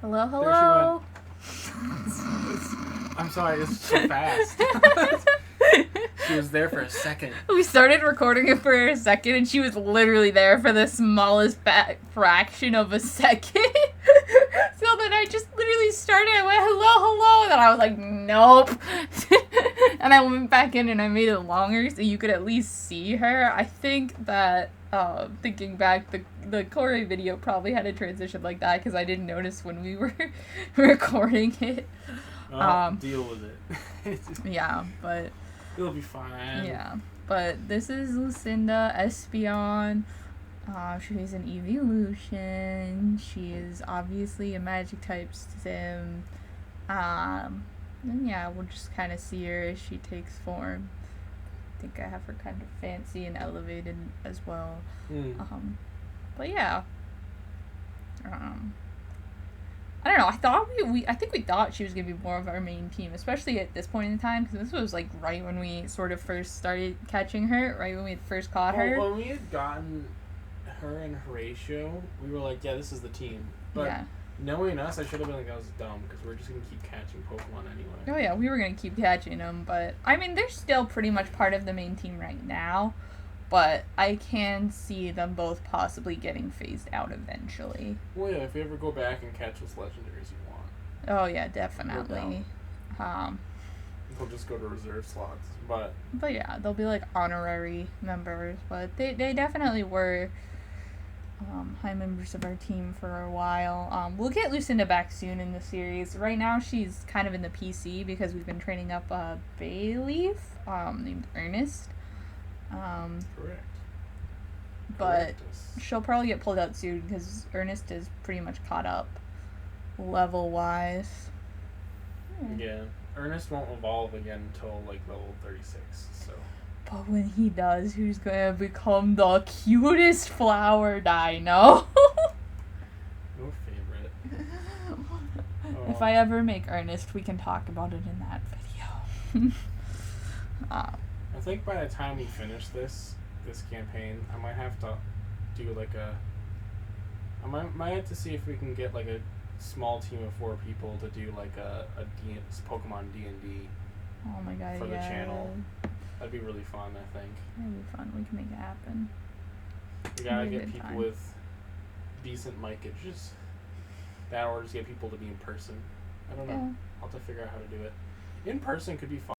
Hello, hello. I'm sorry, it's so fast. She was there for a second. We started recording it for a second, and she was literally there for the smallest fraction of a second. So then I just literally started. I went, hello, hello. And then I was like, nope. And I went back in and I made it longer so you could at least see her. I think that, thinking back, the Corey video probably had a transition like that because I didn't notice when we were recording it. Deal with it. Yeah, but... It'll be fine. Yeah, but this is Lucinda Espion. She's an evolution. She is obviously a magic type sim. And yeah, we'll just kind of see her as she takes form. I think I have her kind of fancy and elevated as well. But yeah. I don't know. I think we thought she was gonna be more of our main team, especially at this point in time, because this was like right when we sort of first started catching her, right when we had first caught her. When we had gotten her and Horatio, we were like, yeah, this is the team. But yeah. Knowing us, I should have been like, that was dumb, because we're just gonna keep catching Pokemon anyway. Oh yeah, we were gonna keep catching them, but I mean, they're still pretty much part of the main team right now. But I can see them both possibly getting phased out eventually. Well, yeah, if you ever go back and catch those legendaries you want. Oh, yeah, definitely. They'll just go to reserve slots. But yeah, they'll be like honorary members. But they definitely were high members of our team for a while. We'll get Lucinda back soon in the series. Right now, she's kind of in the PC because we've been training up a Bayleaf named Ernest. Correct. But she'll probably get pulled out soon because Ernest is pretty much caught up level-wise. Yeah. Ernest won't evolve again until like level 36, so. But when he does, who's gonna become the cutest flower dino? Your favorite. If I ever make Ernest, we can talk about it in that video. I think by the time we finish this campaign, I might have to do like I might have to see if we can get like a small team of 4 people to do like a Pokemon D&D. Oh my god, for the channel. That'd be really fun, I think. That'd be fun. We can make it happen. We gotta get people with decent micages. That or just get people to be in person. I don't know. Yeah. I'll have to figure out how to do it. In person could be fun.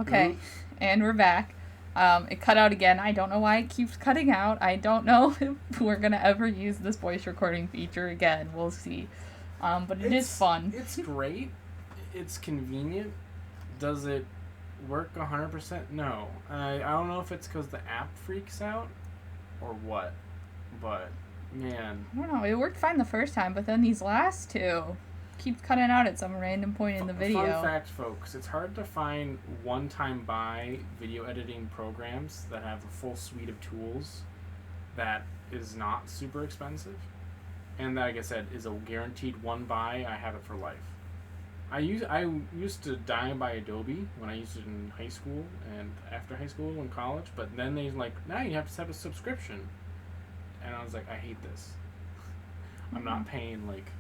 Okay, and we're back. It cut out again. I don't know why it keeps cutting out. I don't know if we're gonna ever use this voice recording feature again. We'll see. But it is fun. It's great. It's convenient. Does it work 100%? No. I don't know if it's because the app freaks out or what. But, man. I don't know. It worked fine the first time, but then these last two keep cutting out at some random point in the video. Fun fact, folks. It's hard to find one-time buy video editing programs that have a full suite of tools that is not super expensive. And like I said, is a guaranteed one buy. I have it for life. I used to die by Adobe when I used it in high school and after high school and college, but then they like, now you have to have a subscription. And I was like, I hate this. I'm not paying like...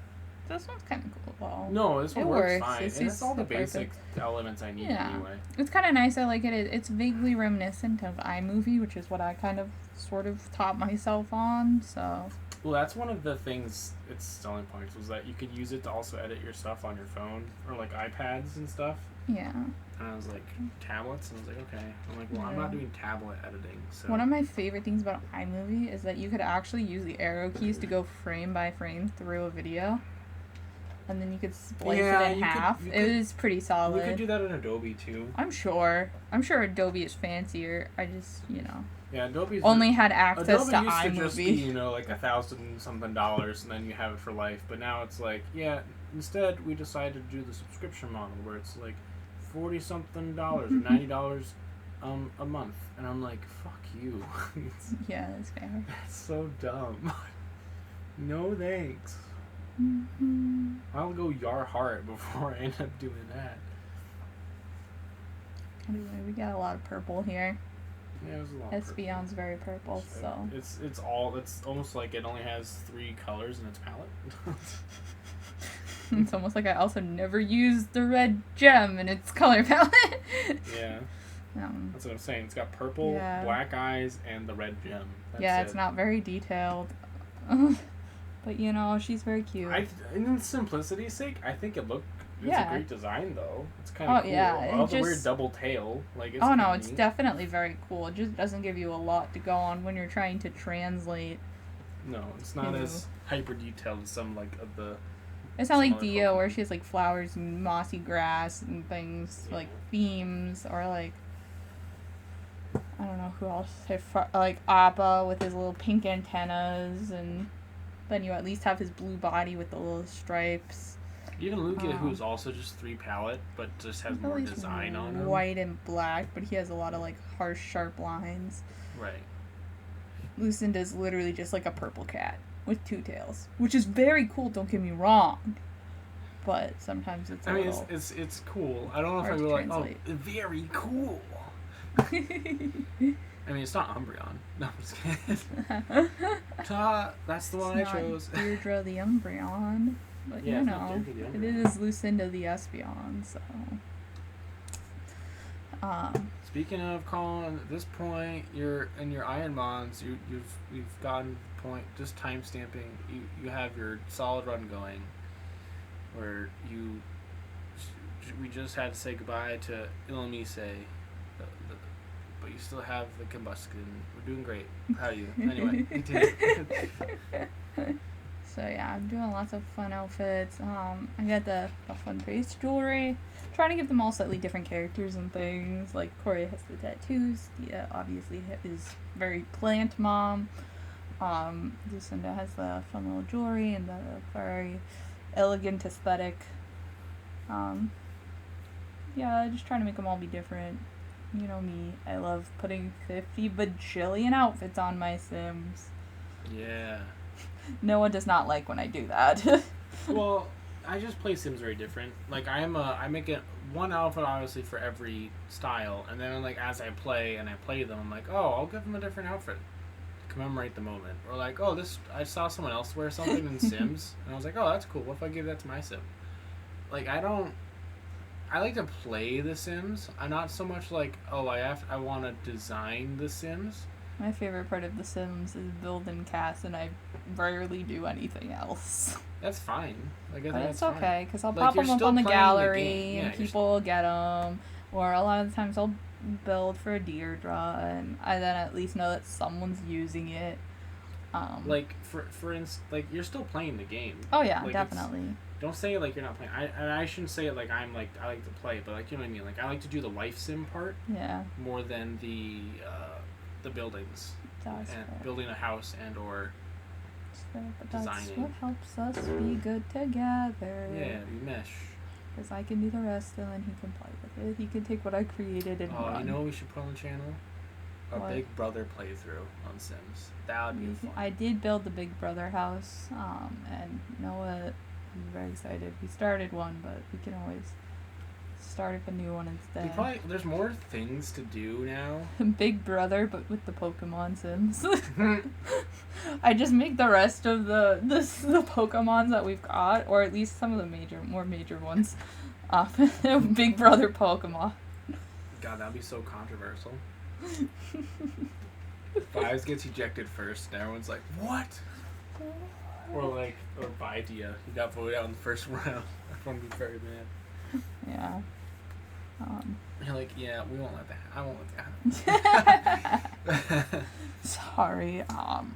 This one's kind of cool. Well, no, this one works fine. It's all the basic elements I need anyway. It's kind of nice. I like it. It's vaguely reminiscent of iMovie, which is what I kind of sort of taught myself on, so... Well, that's one of the things, its selling points, was that you could use it to also edit your stuff on your phone, or like iPads and stuff. Yeah. And I was like, tablets? And I was like, okay. I'm like, well, I'm not doing tablet editing, so... One of my favorite things about iMovie is that you could actually use the arrow keys to go frame by frame through a video. And then you could splice it in half. It was pretty solid. We could do that in Adobe, too. I'm sure Adobe is fancier. I just, Yeah, Adobe's only had access to Adobe used iMovie. to just be, like $1,000-something, and then you have it for life. But now it's like, yeah, instead we decided to do the subscription model where it's like $40-something or $90 a month. And I'm like, fuck you. Yeah, that's fair. That's so dumb. No thanks. Mm-hmm. I'll go Yar Heart before I end up doing that. Anyway, we got a lot of purple here. Yeah, it was a lot. Espion's very purple, so. It's almost like it only has 3 colors in its palette. It's almost like I also never used the red gem in its color palette. Yeah. That's what I'm saying. It's got purple, black eyes, and the red gem. That's it's not very detailed. But, you know, she's very cute. In simplicity's sake, I think it's a great design, though. It's kind of cool. Yeah. All the weird double tail. Like, it's it's definitely very cool. It just doesn't give you a lot to go on when you're trying to translate. No, it's not as hyper detailed as some, like, of the... It's not like Dio, where she has, like, flowers and mossy grass and things, like, themes, or, like... I don't know who else. Like Appa with his little pink antennas, and then you at least have his blue body with the little stripes. Even Lugia, who's also just 3 palette, but just has more design on him. White and black, but he has a lot of like harsh, sharp lines. Right. Lucinda's literally just like a purple cat with 2 tails, which is very cool. Don't get me wrong. But sometimes it's. It's cool. I don't know if I would like. Oh, very cool. I mean, it's not Umbreon. No, I'm just kidding. That's the one I chose. Deirdre the Umbreon. But you know, it is Lucinda the Espeon, so. Speaking of Colin, at this point, you're in your Ironmons. You've gotten the point. Just time stamping. You have your solid run going, where we just had to say goodbye to Illumise. But you still have the combustion. We're doing great. Proud of you. Anyway, continue. So yeah, I'm doing lots of fun outfits. I got the fun face jewelry. Trying to give them all slightly different characters and things. Like Corey has the tattoos. Yeah, obviously is very plant mom. Lucinda has the fun little jewelry and the very elegant aesthetic. Yeah, just trying to make them all be different. You know me, I love putting 50 bajillion outfits on my Sims. Yeah. Noah does not like when I do that. Well, I just play Sims very different. Like, I make it one outfit, obviously, for every style, and then, like, as I play them, I'm like, oh, I'll give them a different outfit to commemorate the moment. Or, like, oh, I saw someone else wear something in Sims, and I was like, oh, that's cool. What if I give that to my Sim? Like, I like to play The Sims. I'm not so much like, oh, I want to design The Sims. My favorite part of The Sims is build and CAS, and I rarely do anything else. That's fine. Like, but it's okay, because I'll pop them up on the gallery, and people will get them. Or a lot of the times I'll build for a Deirdre, and I then at least know that someone's using it. Like, for instance, like, you're still playing the game. Oh, yeah, like, definitely. Don't say it like you're not playing. I shouldn't say it like I like to play, but like, you know what I mean. Like, I like to do the life sim part. Yeah. More than the buildings. That's and fair. building a house and or but designing. That's what helps us be good together. Yeah, we mesh. Because I can do the rest, and then he can play with it. He can take what I created and run. You know what we should put on the channel? A Big Brother playthrough on Sims. That would be fun. I did build the Big Brother house, and Noah is very excited. We started one, but we can always start up a new one instead. There's more things to do now. Big Brother, but with the Pokemon Sims. I just make the rest of the Pokemons that we've got, or at least some of the more major ones, Big Brother Pokemon. God, that'd be so controversial. Fives gets ejected first, and everyone's like, "What?" Or Vidia, he got voted out in the first round. Everyone would be very mad. Yeah. You're like, yeah, we won't let that. I won't let that happen. Sorry,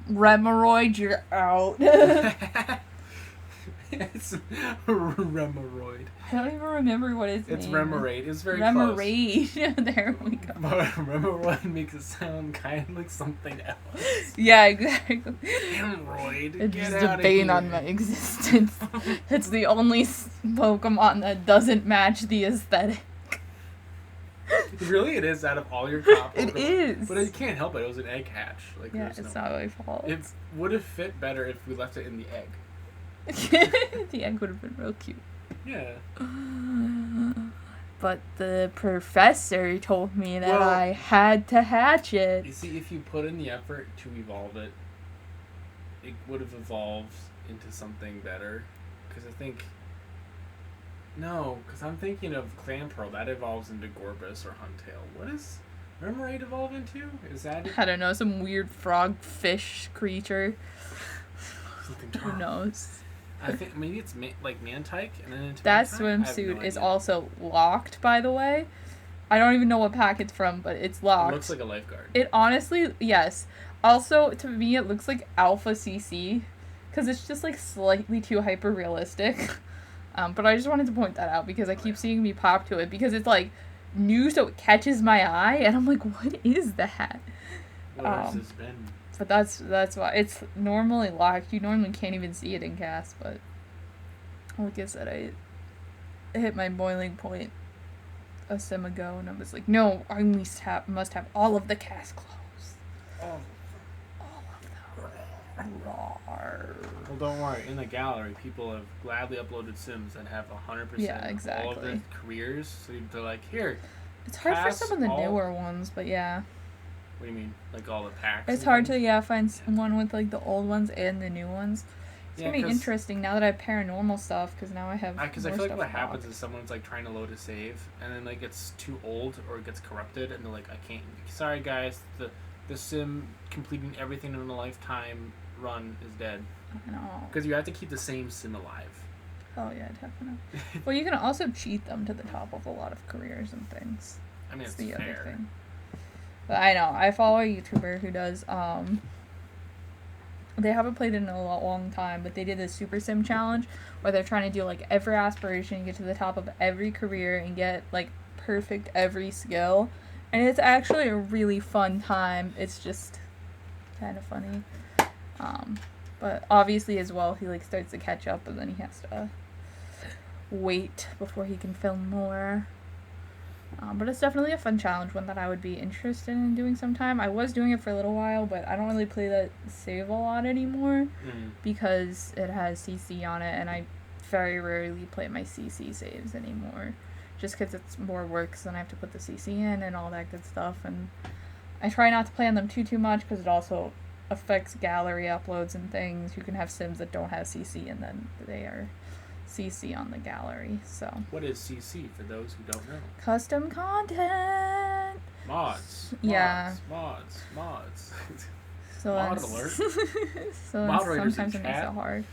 Remeroid, you're out. It's Remeroid. I don't even remember what his name is. It's Remeroid. It's very close. There we go. Remeroid makes it sound kind of like something else. Yeah, exactly. Remeroid, it's get just out a bane of on my existence. It's the only Pokemon that doesn't match the aesthetic. Really, it is out of all your top Pokemon. It is. But you can't help it. It was an egg hatch. Like, yeah, it's not my fault. It would have fit better if we left it in the egg. The egg would have been real cute. Yeah. But the professor told me that I had to hatch it. You see, if you put in the effort to evolve it, it would have evolved into something better. Because I think No, because I'm thinking of Clampearl. That evolves into Gorbis or Huntail. What is Remoraid evolve into? Is that it? I don't know, some weird frog fish creature. Something Who knows? I think maybe it's like Mantike and then into That Mantike? I have swimsuit no is idea. also locked, by the way. I don't even know what pack it's from, but it's locked. It looks like a lifeguard. It honestly, yes. Also, to me, it looks like Alpha CC, because it's just like slightly too hyper realistic. But I just wanted to point that out because I keep seeing me pop to it because it's like new, so it catches my eye, and I'm like, what is that? What has this been? But that's why it's normally locked. You normally can't even see it in CAS, but like I said, I hit my boiling point a sim ago, and I was like, no, I must have all of the CAS clothes. Oh. All of them. Roar. Well, don't worry. In the gallery, people have gladly uploaded sims that have 100% Yeah, exactly. all of their careers. So they're like, here. It's hard for CAS some of the all- newer ones, but yeah. What do you mean? Like all the packs? It's and hard things? to, find one with, like, the old ones and the new ones. It's Yeah, gonna be 'cause- interesting now that I have paranormal stuff, because now I have Because I more feel like stuff what happens locked. is someone's like trying to load a save, and then like it's too old or it gets corrupted, and they're like, I can't. Sorry guys, the sim completing everything in a lifetime run is dead. I know. Because you have to keep the same sim alive. Oh, yeah, definitely. Well, you can also cheat them to the top of a lot of careers and things. I mean, That's it's the fair. other thing. But I know. I follow a YouTuber who does, they haven't played it in a long time, but they did this Super Sim challenge where they're trying to do, like, every aspiration, get to the top of every career, and get, like, perfect every skill. And it's actually a really fun time. It's just kind of funny. But obviously as well, he, like, starts to catch up, and then he has to wait before he can film more. But it's definitely a fun challenge, one that I would be interested in doing sometime. I was doing it for a little while, but I don't really play that save a lot anymore because it has CC on it, and I very rarely play my CC saves anymore, just because it's more work, so then I have to put the CC in and all that good stuff, and I try not to play on them too much because it also affects gallery uploads and things. You can have sims that don't have CC, and then they are CC on the gallery, so. What is CC for those who don't know? Custom content. Mods. Yeah. Mods. So Mod that's, alert. so Moderators sometimes in it makes it chat. hard.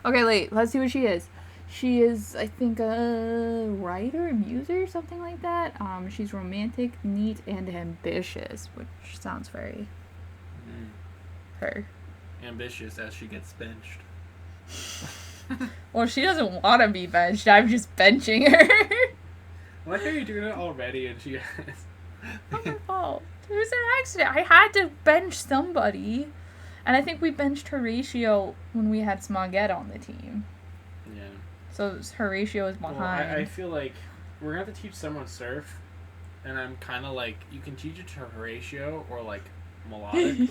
Okay, wait. Let's see what she is. She is, I think, a writer, a muser, something like that. She's romantic, neat, and ambitious, which sounds very her. Ambitious as she gets benched. Well, she doesn't want to be benched. I'm just benching her. Why are you doing it already? And she has. Not my fault. It was an accident. I had to bench somebody. And I think we benched Horatio when we had Smoggette on the team. Yeah. So Horatio is behind. Well, I feel like we're going to have to teach someone surf. And I'm kind of like, you can teach it to Horatio or like melodic.